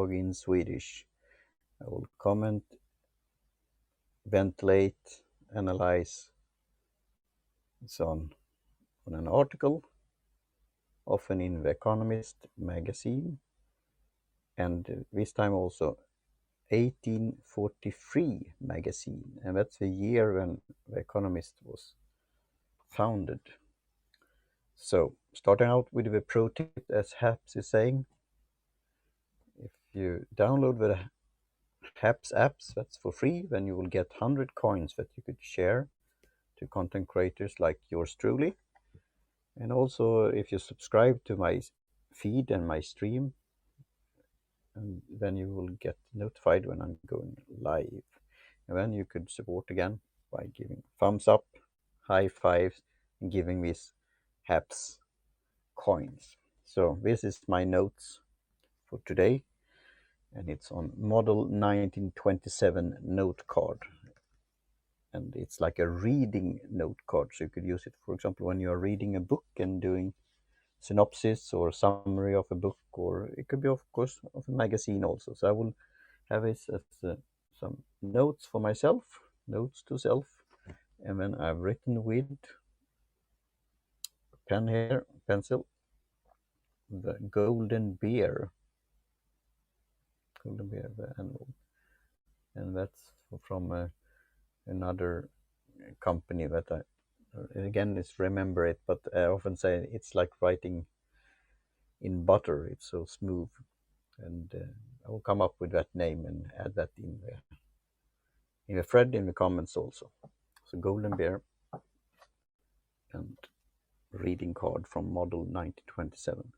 dialogue in Swedish. I will comment, ventilate, analyze, and so on an article, often in the Economist magazine, and this time also 1843 magazine, and that's the year when the Economist was founded. So, starting out with the pro tip, as Haps is saying, if you download the Haps apps, that's for free, then you will get 100 coins that you could share to content creators like yours truly. And also, if you subscribe to my feed and my stream, and then you will get notified when I'm going live. And then you could support again by giving thumbs up, high fives, and giving these Haps coins. So this is my notes for today, and it's on model 1927 note card. And it's like a reading note card, so you could use it, for example, when you're reading a book and doing synopsis or summary of a book, or it could be, of course, of a magazine also. So I will have this as some notes for myself, notes to self, and then I've written with pen here, pencil, the golden bear, the animal, and that's from another company that I again is remember it, but I often say it's like writing in butter. It's so smooth, and I will come up with that name and add that in the thread in the comments also. So golden bear and reading card from model 1927.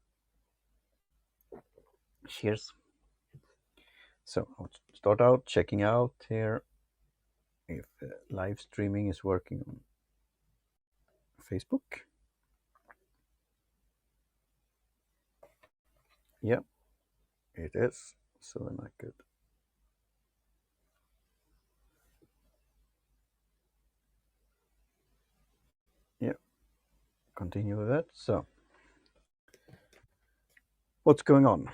Cheers. So I'll start out checking out here if live streaming is working on Facebook. Yeah, it is. So then I could continue with that. So what's going on?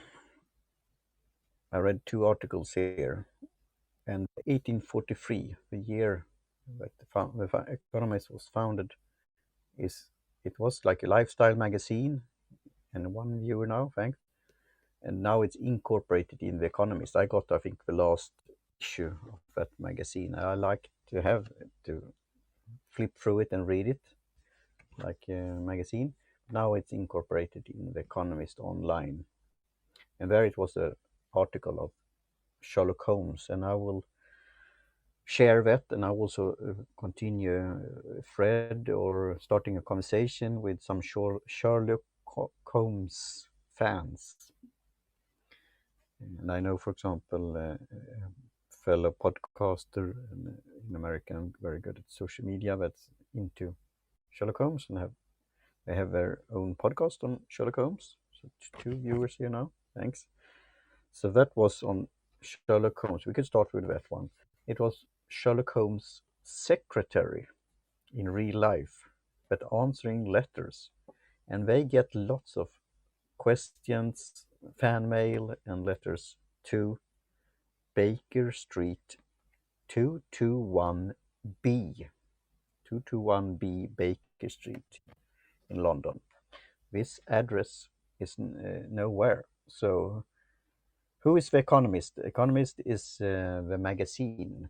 I read 2 articles here, and 1843, the year that the Economist was founded, it was like a lifestyle magazine, and 1 viewer now, thanks. And now it's incorporated in the Economist. I got, I think, the last issue of that magazine. I like to have to flip through it and read it like a magazine. Now it's incorporated in the Economist online, and there it was an article of Sherlock Holmes, and I will share that, and I also continue a thread or starting a conversation with some Sherlock Holmes fans. And I know, for example, a fellow podcaster in America, very good at social media, that's into Sherlock Holmes, and they have their own podcast on Sherlock Holmes. So 2 viewers here now, thanks. So that was on Sherlock Holmes. We could start with that one. It was Sherlock Holmes' secretary in real life, but answering letters. And they get lots of questions, fan mail, and letters to Baker Street 221B. 221B Baker Street in London. This address is nowhere. So who is The Economist? The Economist is the magazine,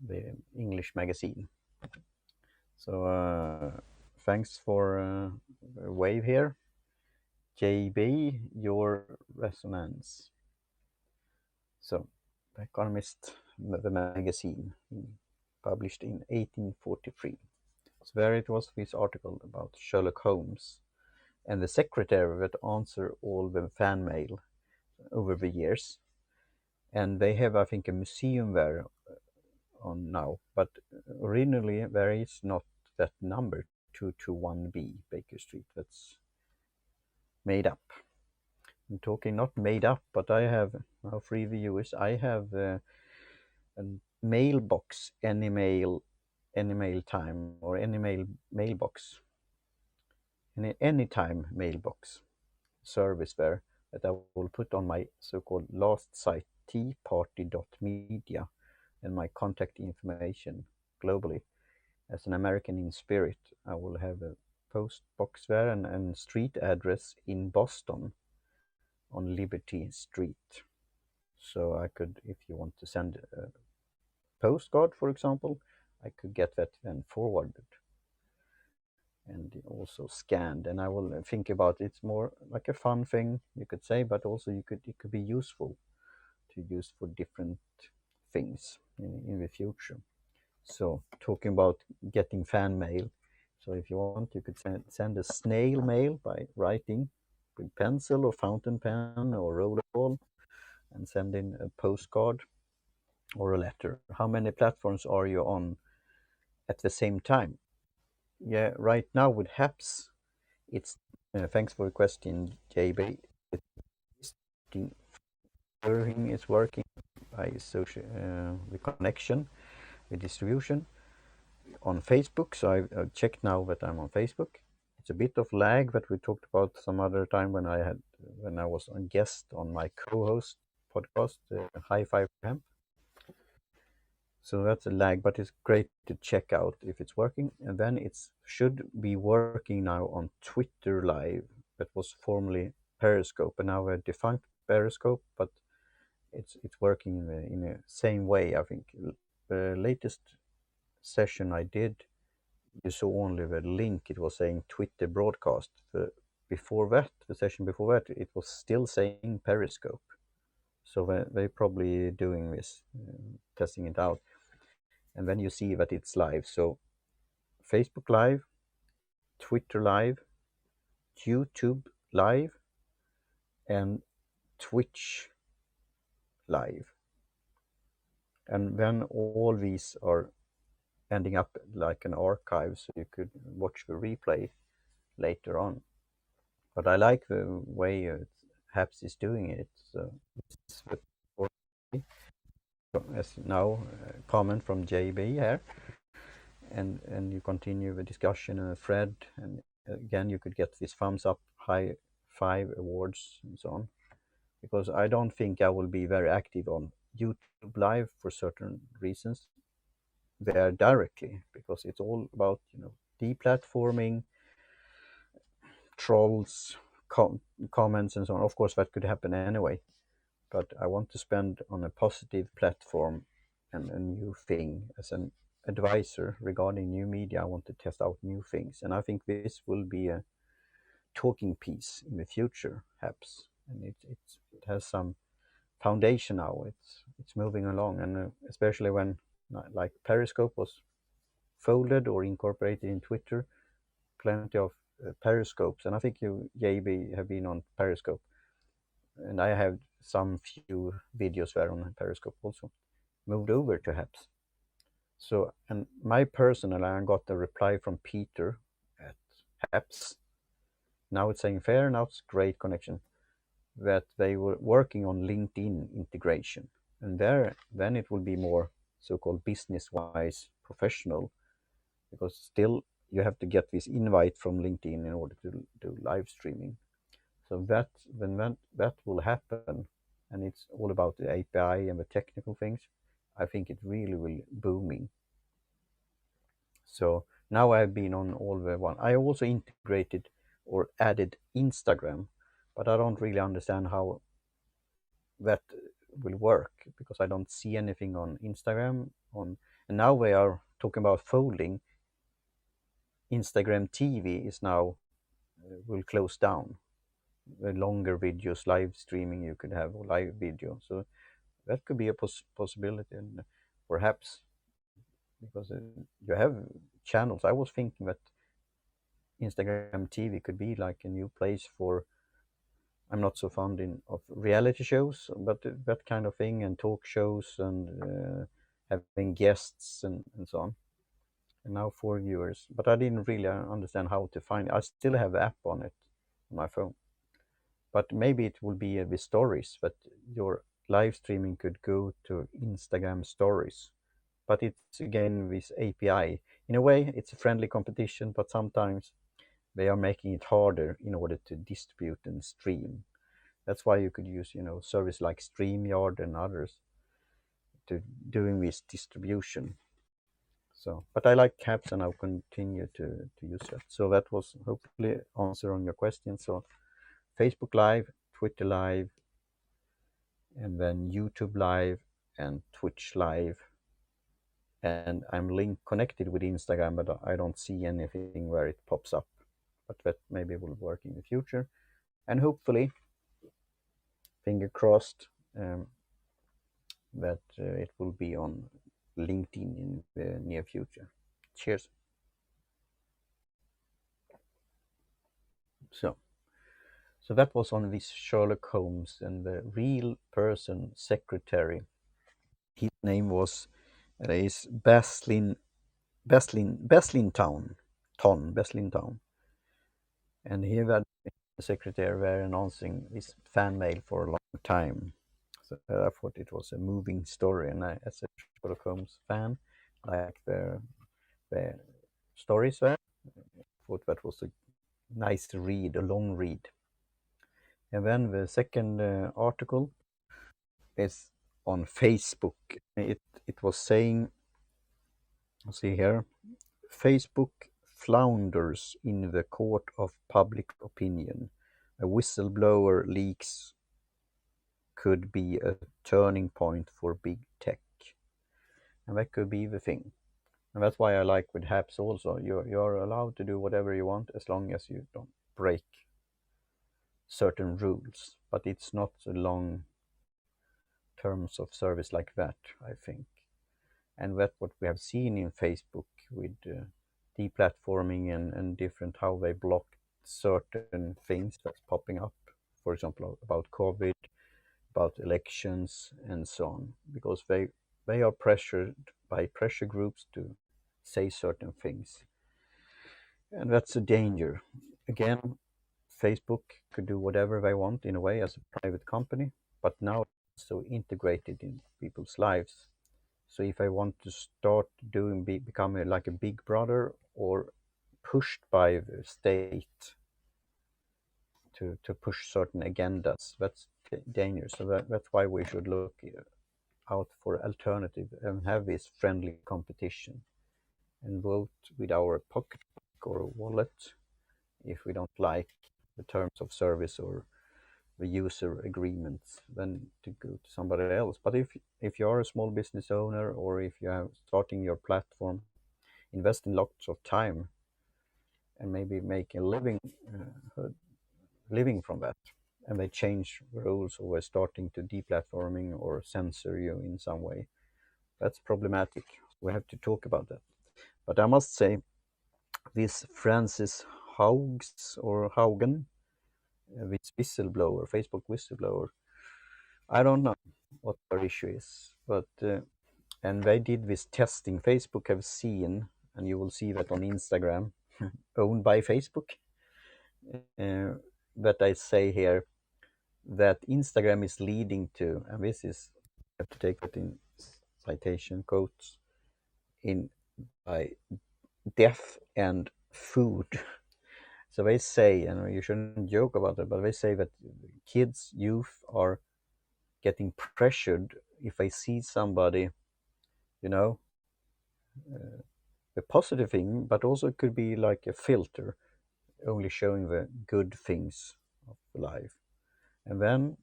the English magazine. So thanks for a wave here. JB, your resonance. So The Economist, the magazine, published in 1843. So there it was, this article about Sherlock Holmes and the secretary that answer all the fan mail over the years. And they have, I think, a museum there on now, but originally there is not that number 221B Baker Street. That's made up. I'm talking not made up, but I have now 3 viewers. I have a mailbox, any mail time, or any mailbox, anytime mailbox service there that I will put on my so-called last site, teaparty.media, and my contact information globally. As an American in spirit, I will have a post box there and street address in Boston on Liberty Street. So I could, if you want to send a postcard, for example, I could get that then forwarded and also scanned. And I will think about it. It's more like a fun thing, you could say, but also it could be useful to use for different things in the future. So talking about getting fan mail. So if you want, you could send a snail mail by writing with pencil or fountain pen or rollerball and send in a postcard or a letter. How many platforms are you on at the same time? Yeah, right now with Haps, it's thanks for the question, JB. It's everything is working by social the connection, the distribution on Facebook. So I've checked now that I'm on Facebook. It's a bit of lag that we talked about some other time when I was a guest on my co-host podcast, High Five Hemp. So that's a lag, but it's great to check out if it's working. And then it should be working now on Twitter Live, that was formerly Periscope, and now a defunct Periscope, but it's working in the same way. I think the latest session I did, you saw only the link. It was saying Twitter broadcast. Before that, the session before that, it was still saying Periscope. So they're probably doing this, testing it out. And then you see that it's live. So Facebook Live, Twitter Live, YouTube Live, and Twitch Live. And then all these are ending up like an archive, so you could watch the replay later on. But I like the way Haps is doing it. So it's as now comment from JB here, and you continue the discussion in a thread, and again you could get this thumbs up, high five awards, and so on. Because I don't think I will be very active on YouTube Live for certain reasons there directly, because it's all about deplatforming, trolls, comments, and so on. Of course, that could happen anyway, but I want to spend on a positive platform and a new thing as an advisor regarding new media. I want to test out new things, and I think this will be a talking piece in the future, perhaps. And it has some foundation now. It's moving along, and especially when like Periscope was folded or incorporated in Twitter, plenty of Periscopes, and I think you, JB, have been on Periscope, and I have some few videos there on Periscope also, moved over to Haps. So, and my personal, I got a reply from Peter at Haps. Now it's saying fair, now it's great connection, that they were working on LinkedIn integration. And there, then it will be more so-called business-wise professional, because still you have to get this invite from LinkedIn in order to do live streaming. So that will happen, and it's all about the API and the technical things, I think it really will booming. So now I've been on all the one. I also integrated or added Instagram, but I don't really understand how that will work, because I don't see anything on Instagram and now we are talking about folding. Instagram TV is now will close down. The longer videos, live streaming, you could have live video. So that could be a possibility, and perhaps because you have channels. I was thinking that Instagram TV could be like a new place for. I'm not so fond of reality shows, but that kind of thing, and talk shows, and having guests and so on. And now for viewers, but I didn't really understand how to find it. I still have the app on it on my phone, but maybe it will be with stories, that your live streaming could go to Instagram stories. But it's again this API. In a way, it's a friendly competition, but sometimes they are making it harder in order to distribute and stream. That's why you could use, service like StreamYard and others to doing this distribution. So, but I like Haps and I'll continue to use that. So that was hopefully answer on your question. So Facebook Live, Twitter Live, and then YouTube Live and Twitch Live. And I'm link connected with Instagram, but I don't see anything where it pops up. But that maybe will work in the future. And hopefully, finger crossed, that it will be on LinkedIn in the near future. Cheers. So that was on this Sherlock Holmes and the real person secretary. His name was is Beslin Town, Beslin Town, and he had the secretary were announcing this fan mail for a long time. So I thought it was a moving story, and I, as a Sherlock Holmes fan, like the stories there. I thought that was a nice read, a long read. And then the second article is on Facebook. It was saying, let's see here, Facebook flounders in the court of public opinion. A whistleblower leaks could be a turning point for big tech, and that could be the thing. And that's why I like with Haps also. You're allowed to do whatever you want as long as you don't break certain rules. But it's not a long terms of service like that, I think. And that's what we have seen in Facebook with deplatforming and different how they block certain things that's popping up. For example, about COVID, about elections, and so on, because they are pressured by pressure groups to say certain things, and that's a danger. Again, Facebook could do whatever they want in a way as a private company, but now it's so integrated in people's lives. So if I want to start doing become like a big brother or pushed by the state to push certain agendas, that's dangerous. So that's why we should look out for alternative and have this friendly competition and vote with our pocketbook or wallet if we don't like the terms of service or the user agreements, then to go to somebody else. But if you are a small business owner or if you are starting your platform, invest in lots of time and maybe make a living from that. And they change rules or are starting to deplatforming or censor you in some way. That's problematic. We have to talk about that. But I must say, this Francis Haugen, this whistleblower, Facebook whistleblower, I don't know what their issue is, but and they did this testing. Facebook have seen, and you will see that on Instagram, owned by Facebook. That I say here that Instagram is leading to, and this is I have to take it in citation quotes in by death and food. So they say, and you shouldn't joke about it, but they say that kids, youth are getting pressured if they see somebody, you know, a positive thing, but also it could be like a filter, only showing the good things of life. And then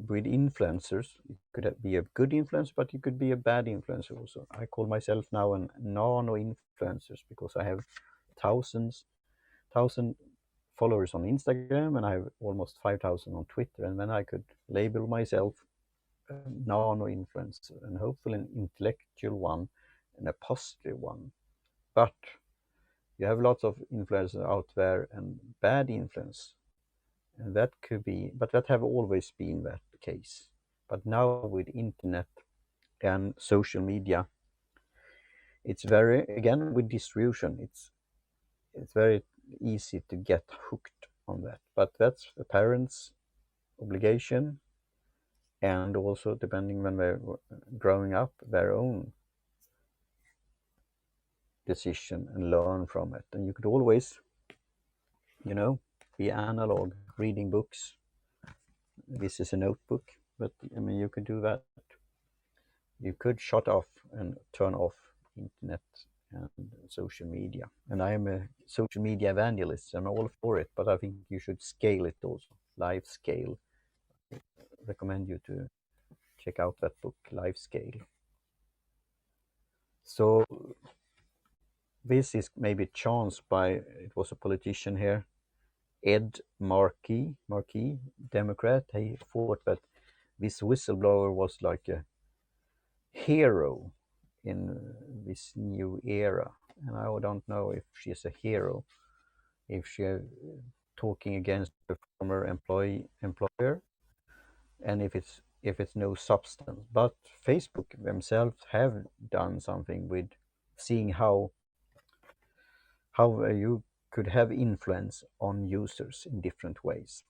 with influencers, it could be a good influence, but it could be a bad influencer also. I call myself now an nano influencers because I have thousand followers on Instagram and I have almost 5,000 on Twitter. And then I could label myself a nano influencer and hopefully an intellectual one and a positive one. But you have lots of influencers out there and bad influence. And that could be, but that have always been that case. But now with internet and social media, it's very, again, with distribution, it's very easy to get hooked on that. But that's the parents' obligation, and also depending when they're growing up, their own decision and learn from it. And you could always, be analog, reading books, This is a notebook, but I mean, you could do that. You could shut off and turn off internet and social media. And I am a social media evangelist. So I'm all for it, but I think you should scale it also, live scale. I recommend you to check out that book, Live Scale. So this is maybe chanced by, it was a politician here, Ed Markey, Democrat. He thought that this whistleblower was like a hero in this new era. And I don't know if she's a hero, if she's talking against a former employer, and if it's no substance. But Facebook themselves have done something with seeing how you could have influence on users in different ways.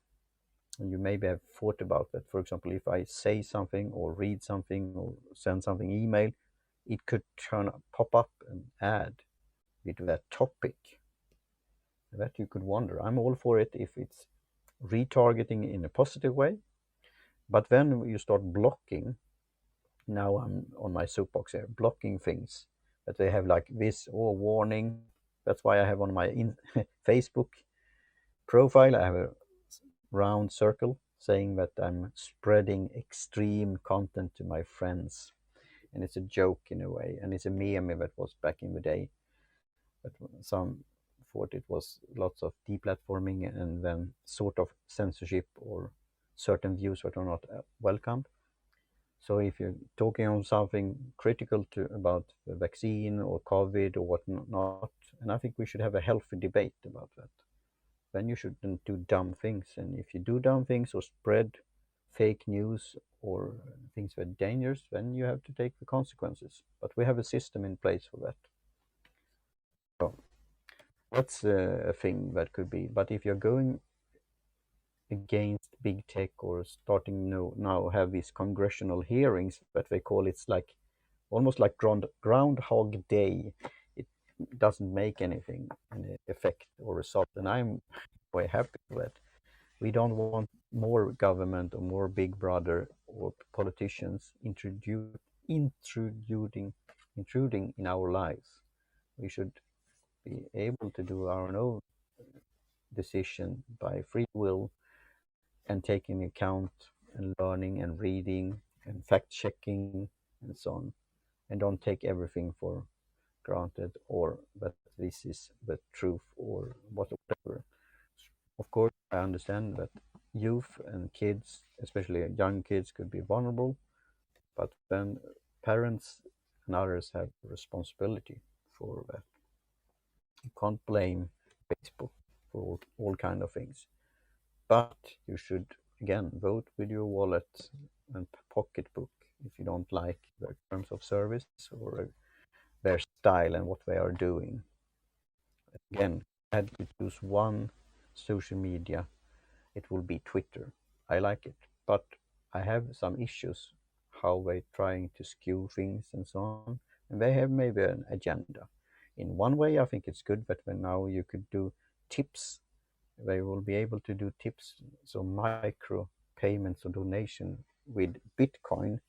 And you maybe have thought about that. For example, if I say something or read something or send something email, it could pop up an ad with that topic that you could wonder. I'm all for it if it's retargeting in a positive way, but then you start blocking. Now I'm on my soapbox here, blocking things that they have like this or warning. That's why I have on my Facebook profile, I have a round circle saying that I'm spreading extreme content to my friends. And it's a joke in a way, and it's a meme that was back in the day. But some thought it was lots of deplatforming and then sort of censorship or certain views that are not welcomed. So if you're talking on something critical about the vaccine or COVID or whatnot, and I think we should have a healthy debate about that, then you shouldn't do dumb things. And if you do dumb things or spread fake news or things that are dangerous, then you have to take the consequences. But we have a system in place for that. So that's a thing that could be. But if you're going against big tech or starting now have these congressional hearings that they call, it's like almost like Groundhog Day. It doesn't make anything, any effect or result, and I'm quite happy with that. We don't want more government or more big brother or politicians intruding in our lives. We should be able to do our own decision by free will and taking account and learning and reading and fact checking and so on, and don't take everything for granted or that this is the truth or whatever. Of course, I understand that youth and kids, especially young kids, could be vulnerable, but then parents and others have responsibility for that. You can't blame Facebook for all kind of things, but you should again vote with your wallet and pocketbook if you don't like their terms of service or their style and what they are doing. Again, I had to choose one social media, it will be Twitter. I like it, but I have some issues how they trying to skew things and so on, and they have maybe an agenda. In one way, I think it's good that when now you could do tips, they will be able to do tips, so micro payments or donation with Bitcoin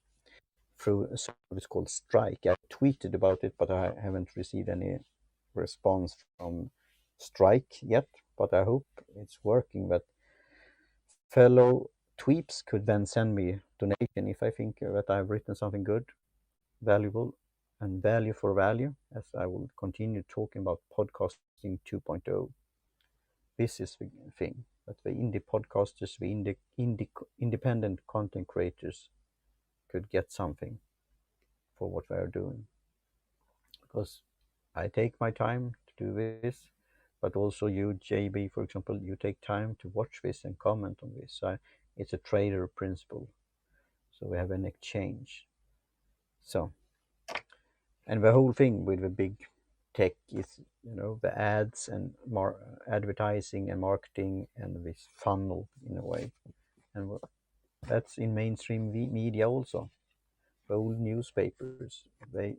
through a service called Strike. I tweeted about it, but I haven't received any response from Strike yet. But I hope it's working. That fellow tweeps could then send me donation if I think that I've written something good, valuable, and value for value. As I will continue talking about podcasting 2.0. This is the thing that the indie podcasters, the independent content creators could get something for what they are doing. Because I take my time to do this, but also you, JB, for example, you take time to watch this and comment on this. So it's a trader principle. So we have an exchange. So, and the whole thing with the big tech is, the ads and advertising and marketing and this funnel in a way. And that's in mainstream media also. The old newspapers, they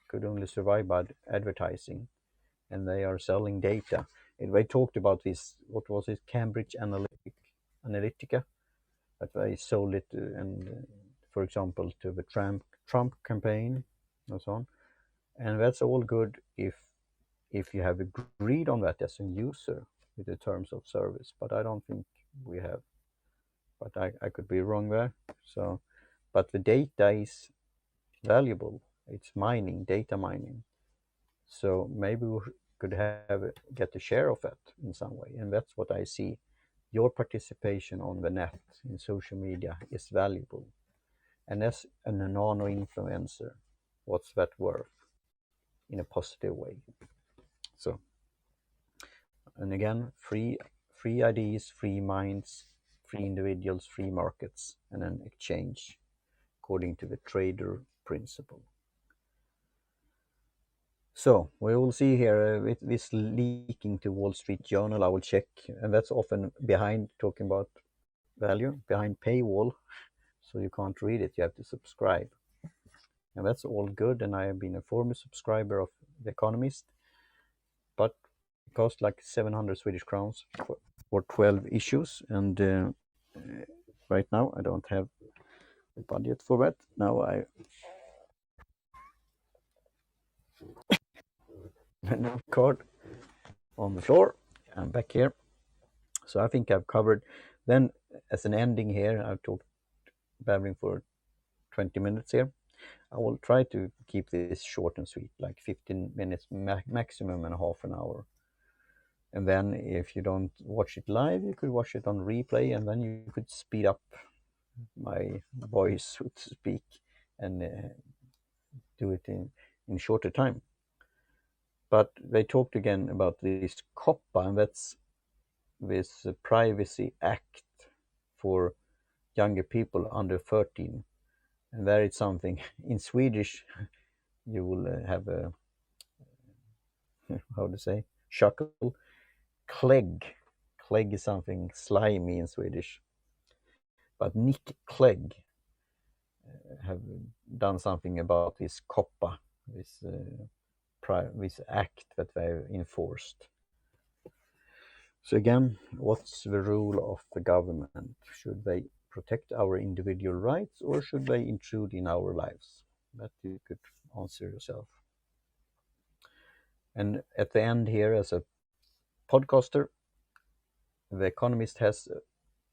could only survive by advertising, and they are selling data. And they talked about this, what was it, Cambridge Analytica, but they sold it for example, to the Trump campaign and so on. And that's all good if you have agreed on that as a user with the terms of service. But I don't think we have. But I could be wrong there. So, but the data is valuable. It's mining, data mining. So maybe we could get a share of that in some way. And that's what I see. Your participation on the net in social media is valuable. And as a nano influencer, what's that worth in a positive way? So, and again, free ideas, free minds, free individuals, free markets, and an exchange according to the trader principle. So we will see here with this leaking to Wall Street Journal. I will check, and that's often behind talking about value, behind paywall, so you can't read it. You have to subscribe, and that's all good. And I have been a former subscriber of The Economist, but it cost like 700 Swedish crowns for 12 issues, and right now I don't have the budget for that. Now I no card on the floor. I'm back here. So I think I've covered. Then, as an ending here, I've talked babbling for 20 minutes here. I will try to keep this short and sweet, like 15 minutes maximum and half an hour. And then, if you don't watch it live, you could watch it on replay, and then you could speed up my voice, so to speak, and do it in shorter time. But they talked again about this COPPA, and that's this Privacy Act for younger people under 13. And there it's something in Swedish you will have a how to say chuckle. Clegg is something slimy in Swedish, but Nick Clegg have done something about this COPPA, this act that they enforced. So again, what's the role of the government? Should they protect our individual rights, or should they intrude in our lives? That you could answer yourself. And at the end here, as a podcaster, The Economist has a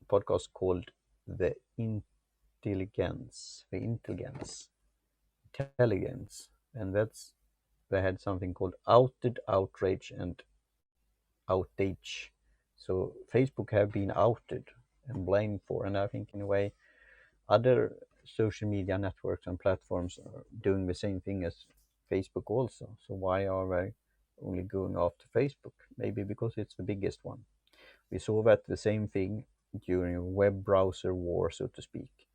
podcast called The Intelligence, and they had something called outed, outrage, and outage. So Facebook have been outed and blamed for, and I think in a way other social media networks and platforms are doing the same thing as Facebook also. So why are they only going after Facebook? Maybe because it's the biggest one. We saw that the same thing during a web browser war, so to speak.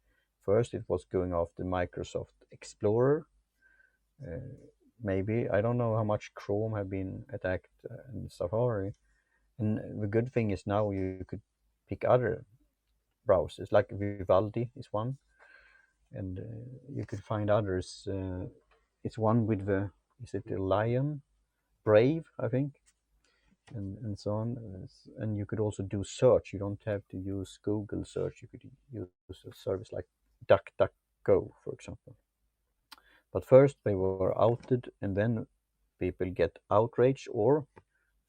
First, it was going after Microsoft Explorer. Maybe, I don't know how much Chrome have been attacked and Safari. And the good thing is now you could pick other browsers, like Vivaldi is one, and you could find others. It's one with is it a lion? Brave, I think, and so on. And you could also do search. You don't have to use Google search. You could use a service like DuckDuckGo, for example. But first they were outed, and then people get outraged, or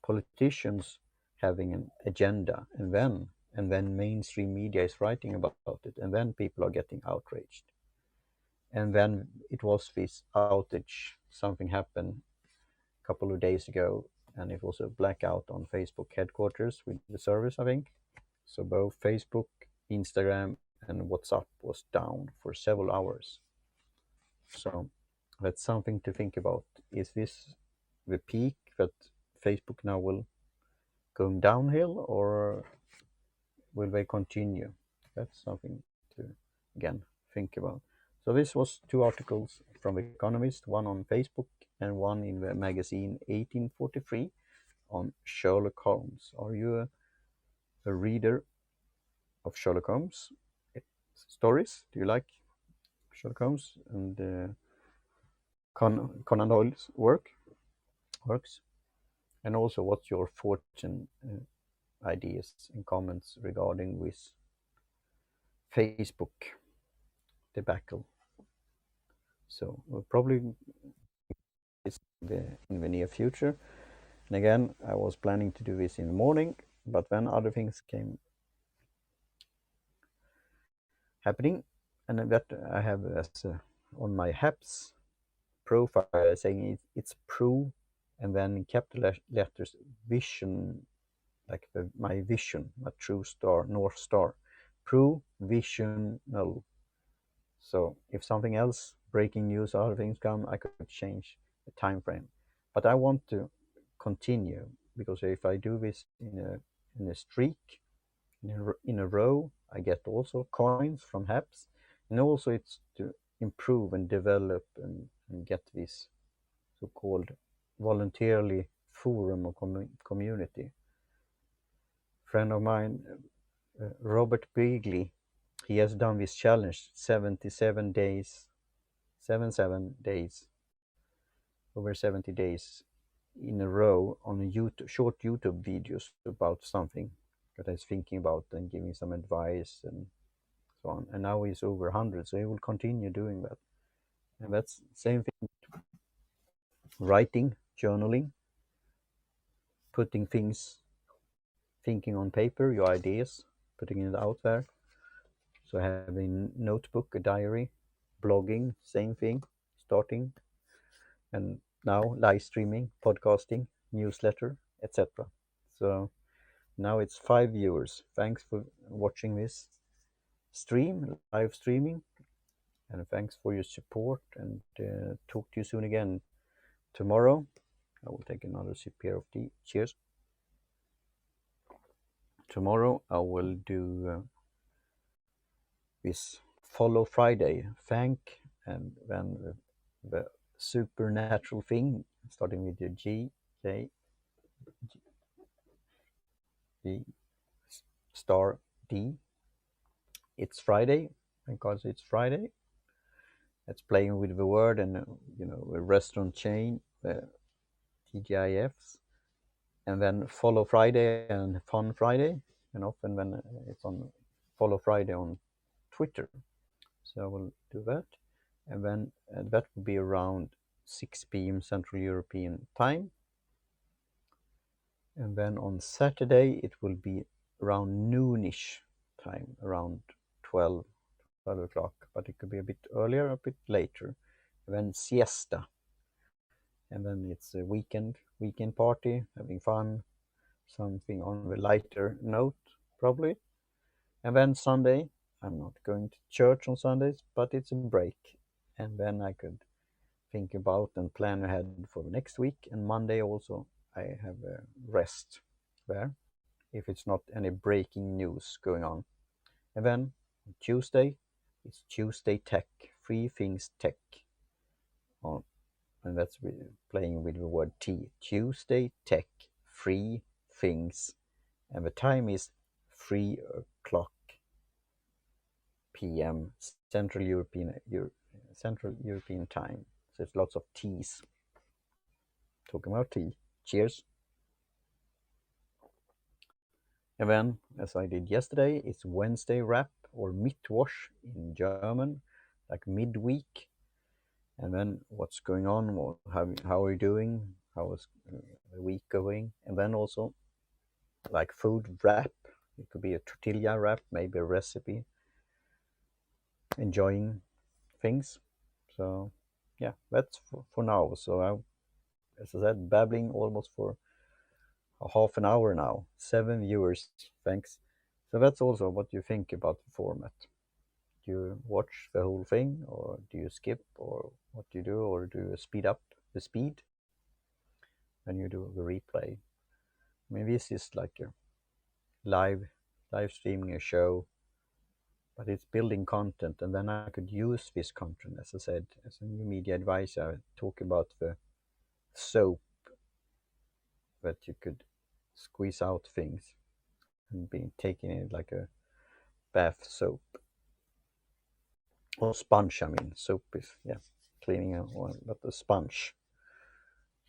politicians having an agenda, and then mainstream media is writing about it, and then people are getting outraged. And then it was this outage. Something happened a couple of days ago, and it was a blackout on Facebook headquarters with the service, I think. So both Facebook, Instagram, and WhatsApp was down for several hours. So that's something to think about. Is this the peak that Facebook now will going downhill, or will they continue? That's something to again think about. So this was two articles from Economist, one on Facebook and one in the magazine 1843 on Sherlock Holmes. Are you a reader of Sherlock Holmes stories? Do you like Sherlock Holmes and Conan Doyle's works? And also, what's your thoughts and ideas and comments regarding this Facebook debacle. So we'll probably this in the near future. And again, I was planning to do this in the morning, but then other things came happening, and that I have as on my Haps profile saying it's pro, and then in capital letters vision, like my vision, my true star, North Star, provisional. So if something else, breaking news, other things come, I could change the time frame. But I want to continue because if I do this in a streak, in a row, I get also coins from Haps, and also it's to improve and develop and get this so-called voluntarily forum or community. Friend of mine, Robert Beagley, he has done this challenge 77 days, 77 days, over 70 days in a row on a YouTube, short YouTube videos about something that he's thinking about and giving some advice and so on. And now he's over 100, so he will continue doing that. And that's same thing, writing, journaling, putting things, thinking on paper, your ideas, putting it out there. So having notebook, a diary, blogging, same thing, starting, and now live streaming, podcasting, newsletter, etc. So now it's 5 viewers. Thanks for watching this stream, live streaming, and thanks for your support. And talk to you soon again. Tomorrow, I will take another sip here of tea. Cheers. Tomorrow, I will do this Follow Friday, thank, and then the supernatural thing, starting with the G, K, G, star, D. It's Friday, because it's Friday. It's playing with the word, and a restaurant chain, TGIFs, and then Follow Friday and Fun Friday, and often when it's on Follow Friday on Twitter. So I will do that, and then that will be around 6 p.m. Central European time. And then on Saturday it will be around noonish time, around 12 o'clock, but it could be a bit earlier, a bit later. And then siesta, and then it's a weekend party, having fun, something on the lighter note probably. And then Sunday, I'm not going to church on Sundays, but it's a break, and then I could think about and plan ahead for the next week. And Monday also I have a rest there if it's not any breaking news going on. And then Tuesday, it's Tuesday Tech, Three Things Tech, and that's playing with the word T. Tuesday Tech, Three Things, and the time is 3 o'clock p.m. Central European time. So it's lots of T's. Talking about tea. Cheers. And then, as I did yesterday, it's Wednesday wrap or Mittwoch in German, like midweek. And then what's going on? How are you doing? How is the week going? And then also like food wrap. It could be a tortilla wrap, maybe a recipe. Enjoying things. So yeah, that's for now. So as I said, babbling almost for a half an hour now. 7 viewers, thanks. So that's also what you think about the format. Do you watch the whole thing, or do you skip, or what do you do, or do you speed up the speed when you do the replay? I mean, this is like a live streaming a show, but it's building content, and then I could use this content, as I said, as a new media advisor. I talk about the soap that you could squeeze out things and be taking it like a bath soap or sponge. I mean, soap is cleaning out, but the sponge.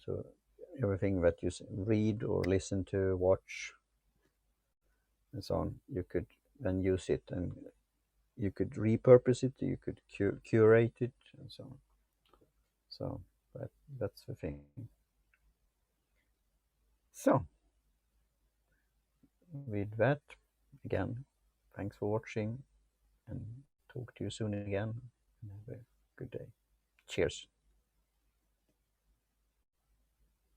So everything that you read or listen to, watch, and so on, you could then use it and you could repurpose it, you could curate it, and so on. So that's the thing. So with that, again, thanks for watching, and talk to you soon again. And have a good day. Cheers.